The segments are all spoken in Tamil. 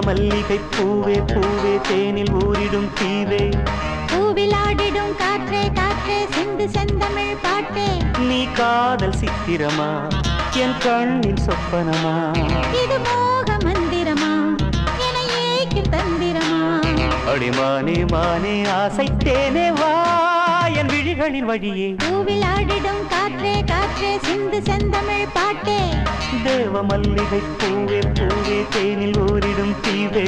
மல்லிகை பூவே பூவே தேனில் ஊரிடும் தீவே பூவில் ஆடிடும் காற்றே காற்றே சிந்து செந்தமிழ் பாட்டே நீ காதல் சித்திரமா என் கண்ணின் சொப்பனமா இது மோக மந்திரமா என ஏக்கும் தந்திரமா அடிமானே மானே ஆசைத்தேனே வா என் விழிகளின் வழியே பூவில் ஆடிடும் காற்றே காற்றே சிந்து செந்தமிழ் பாட்டே தேவ மல்லிகை பூவே பூவே தேனில் ஊரிடும் தீவே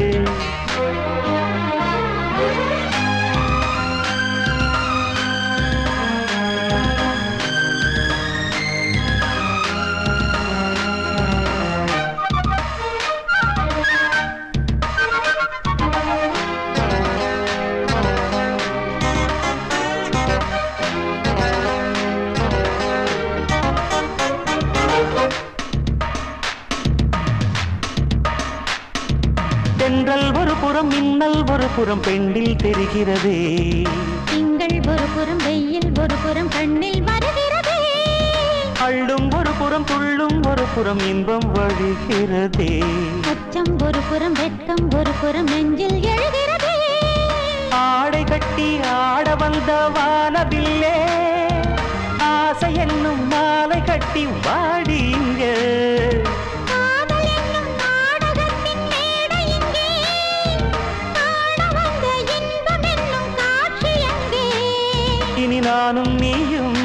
தென்றல் ஒரு புறம் மின்னல் ஒரு புறம் பெண்ணில் தெரிகிறதே திங்கள் ஒரு புறம் வெயில் ஒரு புறம் கண்ணில் வருகிறதே அள்ளும் ஒரு புறம் துள்ளும் ஒரு புறம் இன்பம் வழிகிறதே அச்சம் ஒரு புறம் வெட்கம் ஒரு புறம் நெஞ்சில் எழுகிறதே ஆடை கட்டி ஆட வந்த வானவில்லே ஆசை என்னும் மாலை கட்டி வாடிங்க இனி நானும் நீயும்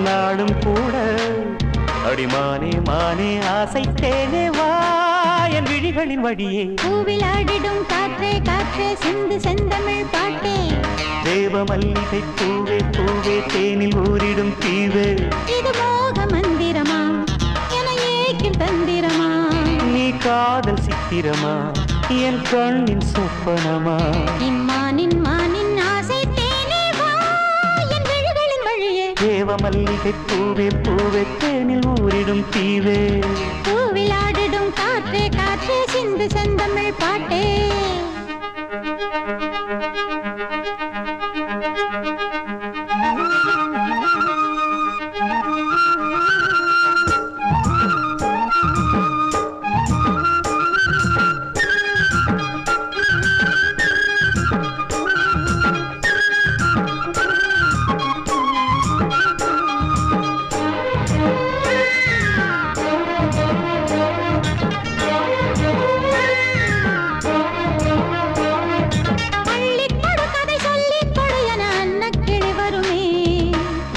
நாடும் கூட அடிமானே மானே ஆசைத்தேனே வா என் விழிகளின் வழியே பூவில் ஆடிடும் காற்றே காற்றே சிந்து செந்தமிழ் பாட்டே தேவ மல்லிகை பூவே பூவே தேனில் ஊரிடும் தீவே இது மோக மந்திரமா என ஏக்கும் தந்திரமா நீ காதல் சித்திரமா என் கண்ணின் சொப்பனமா இம்மானின் மானின் ஆசை தேனே வா என் விழிகளின் வழியே தேவ மல்லிகை பூவே பூவே தேனில் ஊரிடும் தீவே பூவில் ஆடிடும் காற்றே காற்றே சிந்து செந்தமிழ் பாட்டே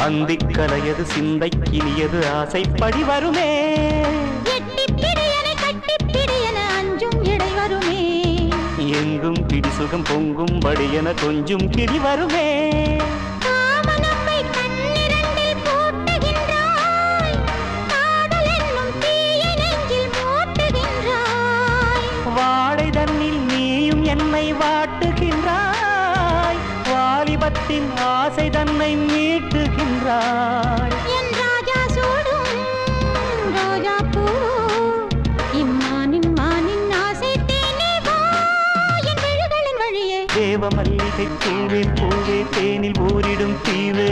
அந்திக்கலையது சிந்தைக்கினியது ஆசைப்படி வருமே அஞ்சும் இடை வருமே எங்கும் பிடி சுகம் பொங்கும் படியென கொஞ்சம் கிடி வருமே வாடை தன்னில் நீயும் என்னை வாட்டுகின்றாய் வாலிபத்தின் ஆசை தன்னை மீட்டுகின்றாய் என் ராஜா சூடும் ரோஜா பூ இம்மானின் மானின் ஆசை தேனே வா என் விழிகளின் வழியே தேவ மல்லிகை பூவே பூவே தேனில் ஊரிடும் தீவு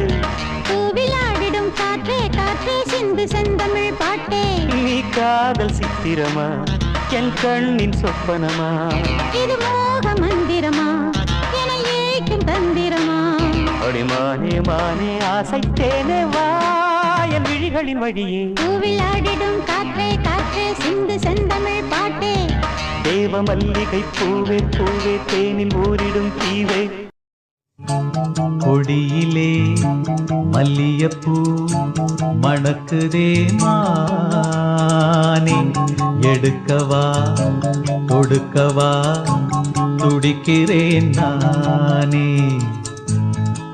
பூவில் ஆடிடும் காற்றே காற்றே சிந்து செந்தமிழ் பாட்டே நீ காதல் சித்திரமா என் கண்ணின் சொப்பனமா இது மோக மந்திரமா என ஏக்கும் தந்திரமா அடிமானே மானே ஆசைத்தேனே வா என் விழிகளின் வழியே பூவில் ஆடிடும் காற்றே காற்றே சிந்து செந்தமிழ் பாட்டே தேவ மல்லிகை பூவே பூவே தேனில் ஊரிடும் தீவே கொடியிலே மல்லியப்பூ மணக்குதே மானே எடுக்கவா கொடுக்கவா துடிக்கிறேன் நானே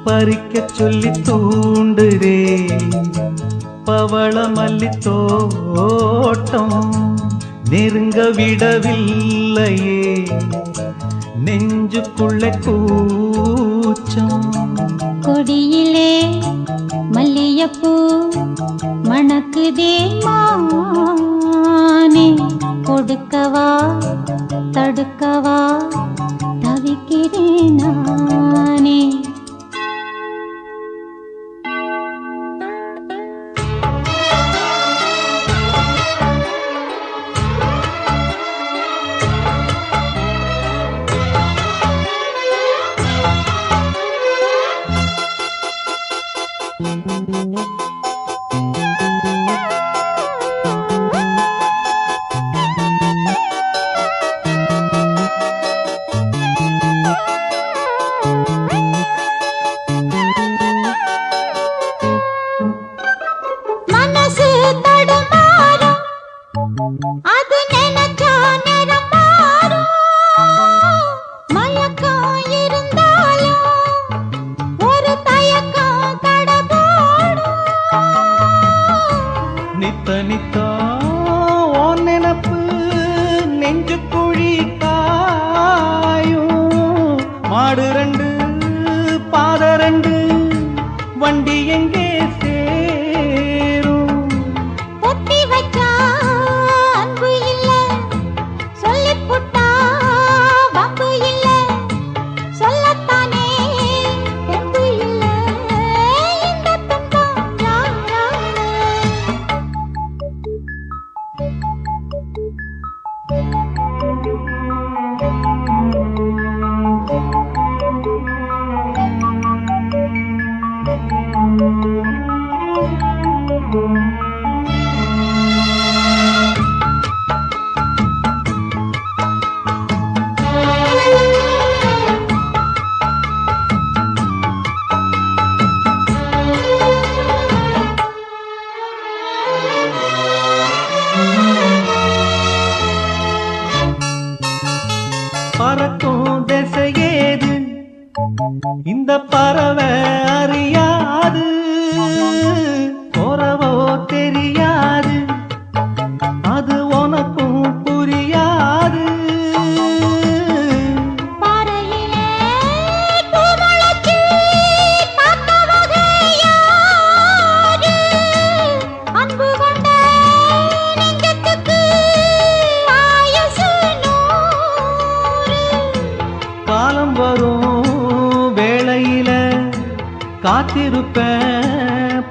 பறிக்க சொல்லி தூண்டுதே பவள மல்லி தோட்டம் நெருங்க விடவில்லையே நெஞ்சுக்குள்ள கூச்சம் கொடியிலே மல்லியப்பூ மணக்குதே மானே கொடுக்கவா தடுக்கவா தவிக்கிறேன் நானே வண்டி எங்கே சேரும் ஒத்தி வச்சா அன்பு இல்ல சொல்லிப் புட்டா வம்பு இல்ல சொல்லத்தானே தெம்பு இல்ல இந்த துன்பம் யாரால பறக்கும் திசையேது இந்த பறவை அறியாது போறவோ தெரியாது அது உனக்கும் புரியாது பாறையிலே பூமுளைச்சி பார்த்தவக யாரு? அன்பு கொண்ட நெஞ்சத்துக்கு ஆயுசு 100. காலம் வரும் வேளையில காத்திருப்பேன்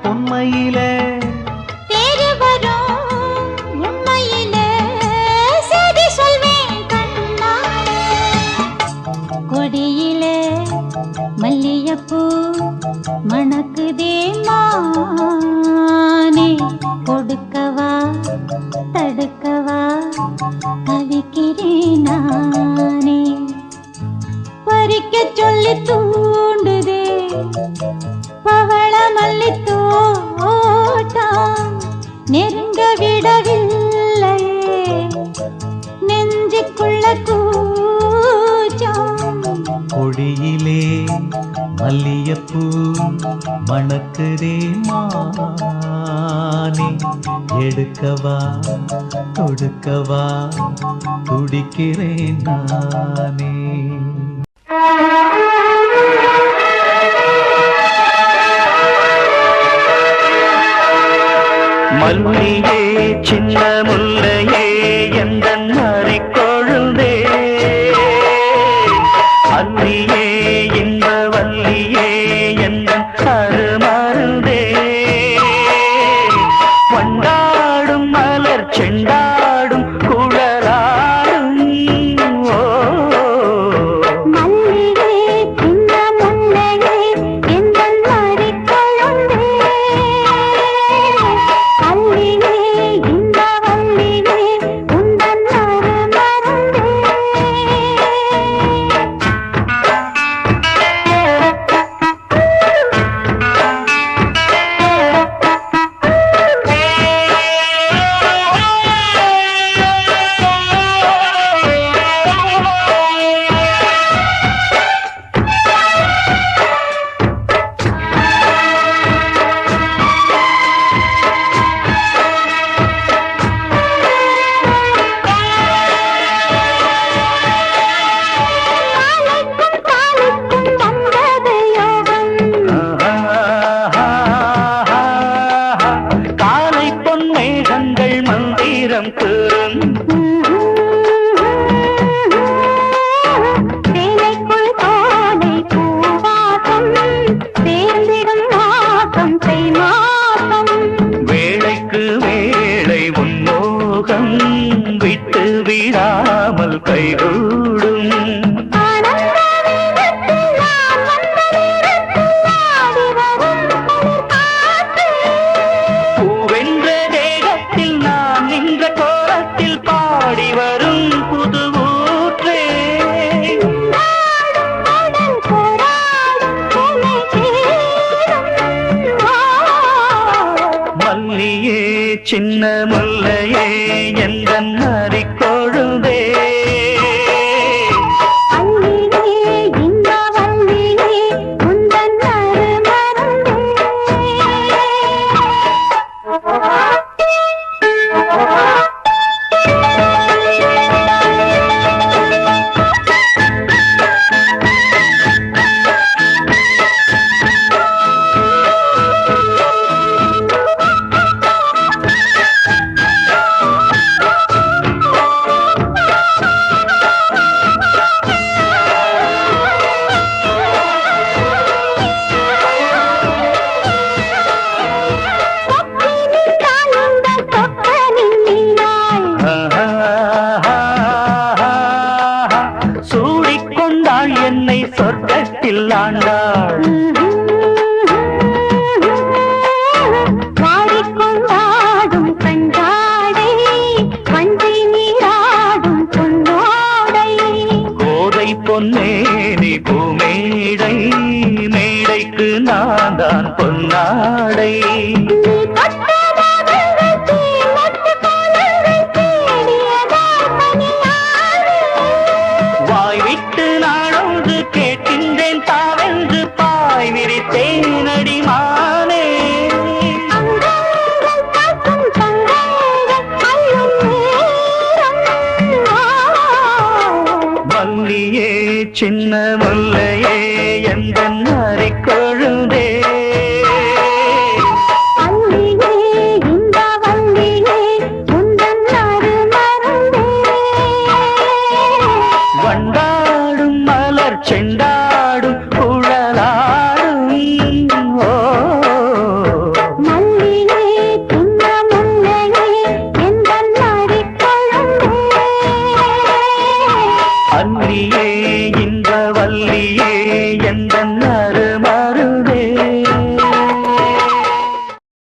பொன்மையில தேடி வரும் உண்மையிலே செய்தி சொல்வேன் கண்ணாலே. கொடியிலே மல்லிகைப்பூ மணக்குதே மானே கொடுக்கவா தடுக்கவா தவிக்கிறேன் நானே. பறிக்க சொல்லி தூண்டுதே பவள மல்லி தோட்டம் நெருங்க விடவில்லையே நெஞ்சுக்குள்ள கூச்சம். கொடியிலே மல்லிகைப்பூ மணக்குதே மானே எடுக்கவா தொடுக்கவா துடிக்கிறேன் நானே. மல்லியே சின்ன முல்லையே எந்தன் மறிக்கொழுந்தே அல்லியே இன்ப வல்லியே எந்தன் அருமருந்தே வண்டாடும் மலர் செண்டாடும் குழலாடும் ஓ மல்லிகை சின்ன முல்லையே எந்தன் மறிக்கொழுந்தே அல்லியே இன்ப வல்லியே உந்தன் அருமருந்தே. காலை பொன்மேகங்கள் மந்திரம் கூறும் சேலைக்குள் காலை பூவாசம் சேர்ந்திடும் மாசம் செய்மாசம். வேளைக்கு வேளை உன்மோகம் விட்டு விடாமல் கைகூடும் பூவென்ற தேகத்தில் நான் நின்ற கோலத்தில் பாடி வரும் புது ஊற்றே மல்லியே சின்ன முல்லையே எந்தன் மறிக்கொழுந்தே என்னை சொர்க்கத்தில் ஆண்டாள். வாடிக்கொண்டாடும் கண்டாடை வஞ்சி நீராடும் பொன்னோடை கோதை பொன்னேனி பூமேடை மேடைக்கு நான் தான் பொன்னாடை. வாய் விட்டு நாடொன்று கேட்கின்றேன் தாவென்று பாய் விரித்தேன் அடிமானே. மல்லியே சின்ன முல்லையே எந்த நரிக்கொழுந்தே வண்டாடும் மலர் செண்டாடும் குழலாடும். ஓ மல்லியே சின்ன முல்லையே எந்த நரிக்கொழுந்தே அல்லியே இந்த வல்லியே எந்த